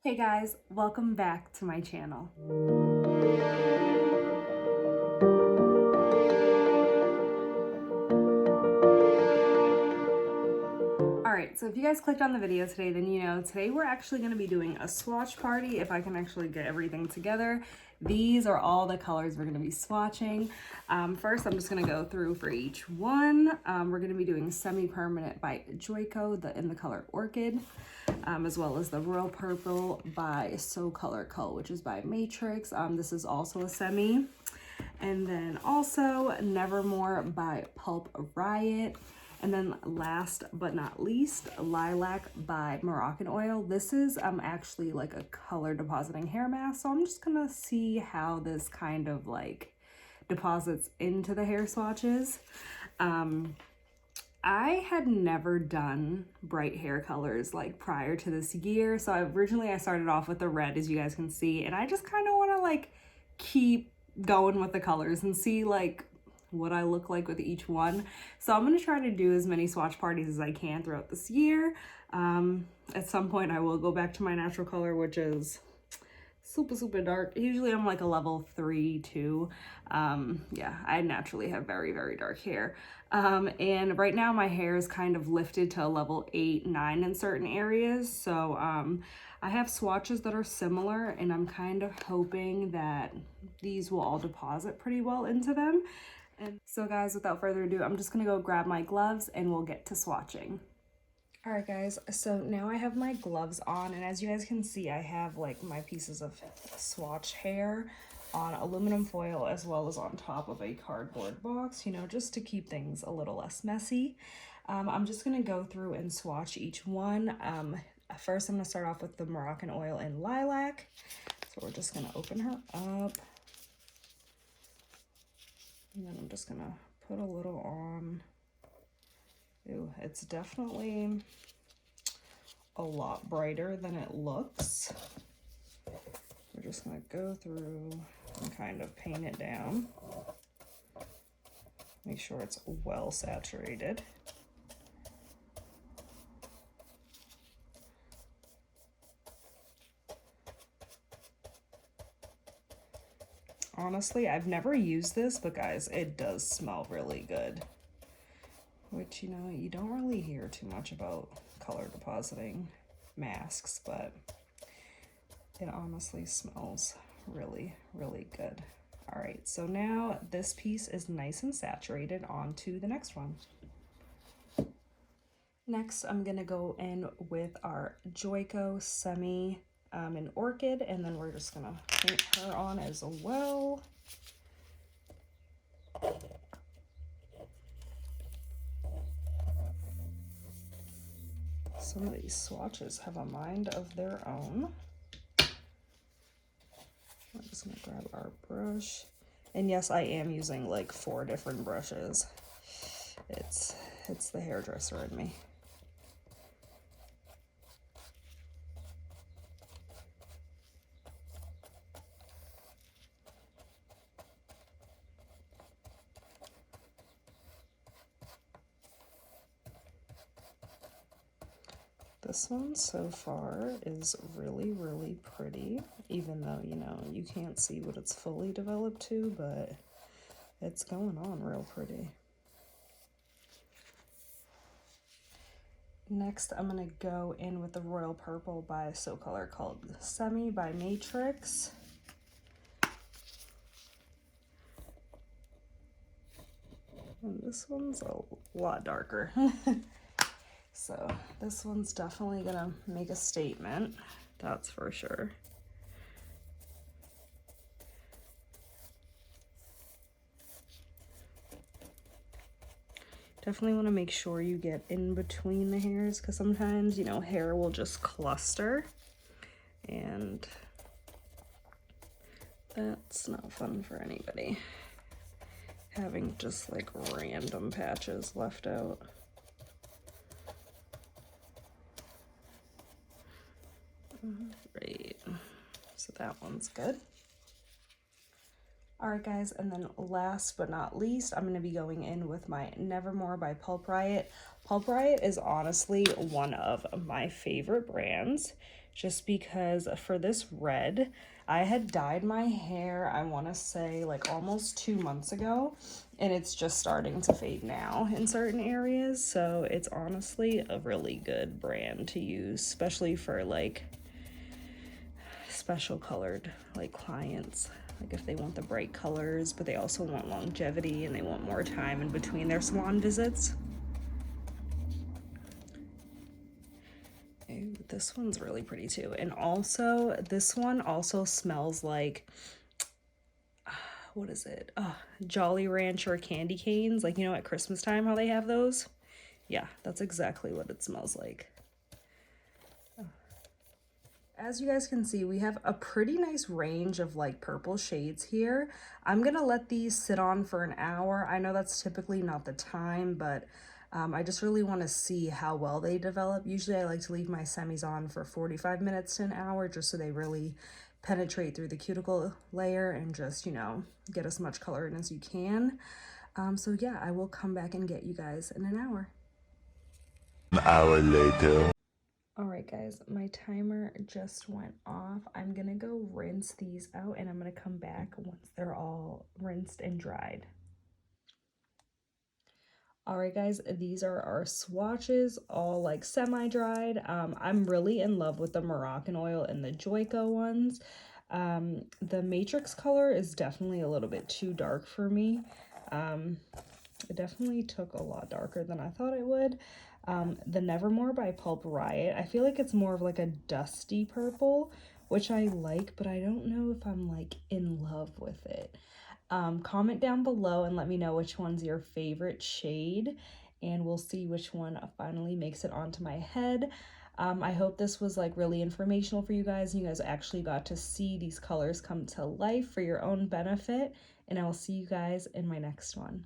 Hey guys, welcome back to my channel. Alright, so if you guys clicked on the video today, then you know today we're actually going to be doing a swatch party if I can actually get everything together. These are all the colors we're going to be swatching. First, I'm just going to go through for each one. We're going to be doing Semi-Permanent by Joico in the color Orchid, as well as the Royal Purple by Xoxo, which is by Matrix. This is also a semi. And then also Nevermore by Pulp, Riot. And then last but not least, Lilac by Moroccan Oil. This is actually like a color depositing hair mask. So I'm just gonna see how this kind of like deposits into the hair swatches. I had never done bright hair colors like prior to this year. So originally I started off with the red, as you guys can see. And I just kind of want to like keep going with the colors and see like what I look like with each one. So I'm going to try to do as many swatch parties as I can throughout this year. At some point I will go back to my natural color, which is super dark. Usually I'm like a level 3, 2. Yeah, I naturally have very dark hair. And right now my hair is kind of lifted to a level 8, 9 in certain areas. So I have swatches that are similar, and I'm kind of hoping that these will all deposit pretty well into them. And so guys, without further ado, I'm just gonna go grab my gloves and we'll get to swatching. All right guys, so now I have my gloves on, and as you guys can see, I have like my pieces of swatch hair on aluminum foil as well as on top of a cardboard box, you know, just to keep things a little less messy. I'm just gonna go through and swatch each one. First, I'm gonna start off with the Moroccan Oil in Lilac. So we're just gonna open her up. And then I'm just gonna put a little on. Ew, it's definitely a lot brighter than it looks. We're just gonna go through and kind of paint it down. Make sure it's well saturated. Honestly, I've never used this, but guys, it does smell really good. Which, you know, you don't really hear too much about color depositing masks, but it honestly smells really good. All right, so now this piece is nice and saturated. On to the next one. Next, I'm gonna go in with our Joico Semi in Orchid, and then we're just gonna paint her on as well. Some of these swatches have a mind of their own. I'm just gonna grab our brush. And yes, I am using like 4 different brushes. It's the hairdresser in me. This one so far is really pretty, even though, you know, you can't see what it's fully developed to, but it's going on real pretty. Next, I'm gonna go in with the Royal Purple by Xoxo called Semi by Matrix. And this one's a lot darker. So this one's definitely gonna make a statement, that's for sure. Definitely want to make sure you get in between the hairs, because sometimes, you know, hair will just cluster, and that's not fun for anybody, having just like random patches left out. Great, so that one's good. All right guys, and then last but not least, I'm going to be going in with my Nevermore by Pulp Riot. Pulp Riot is honestly one of my favorite brands just because for this red, I had dyed my hair, I want to say like almost 2 months ago, and it's just starting to fade now in certain areas. So it's honestly a really good brand to use, especially for like special colored like clients, like if they want the bright colors but they also want longevity and they want more time in between their salon visits. Ooh, this one's really pretty too. And also this one also smells like what is it, Jolly Rancher candy canes, like, you know, at Christmas time how they have those. Yeah, that's exactly what it smells like. As you guys can see, we have a pretty nice range of like purple shades here. I'm gonna let these sit on for an hour. I know that's typically not the time, but I just really want to see how well they develop. Usually I like to leave my semis on for 45 minutes to an hour just so they really penetrate through the cuticle layer and just, you know, get as much color in as you can. So yeah, I will come back and get you guys in an hour. An hour later. All right, guys, my timer just went off. I'm gonna go rinse these out and I'm gonna come back once they're all rinsed and dried. All right, guys, these are our swatches, all like semi-dried. I'm really in love with the Moroccan oil and the Joico ones. The matrix color is definitely a little bit too dark for me. It definitely took a lot darker than I thought it would. The Nevermore by Pulp Riot, I feel like it's more of like a dusty purple, which I like, but I don't know if I'm like in love with it. Comment down below and let me know which one's your favorite shade, and we'll see which one finally makes it onto my head. I hope this was like really informational for you guys. You guys actually got to see these colors come to life for your own benefit, and I will see you guys in my next one.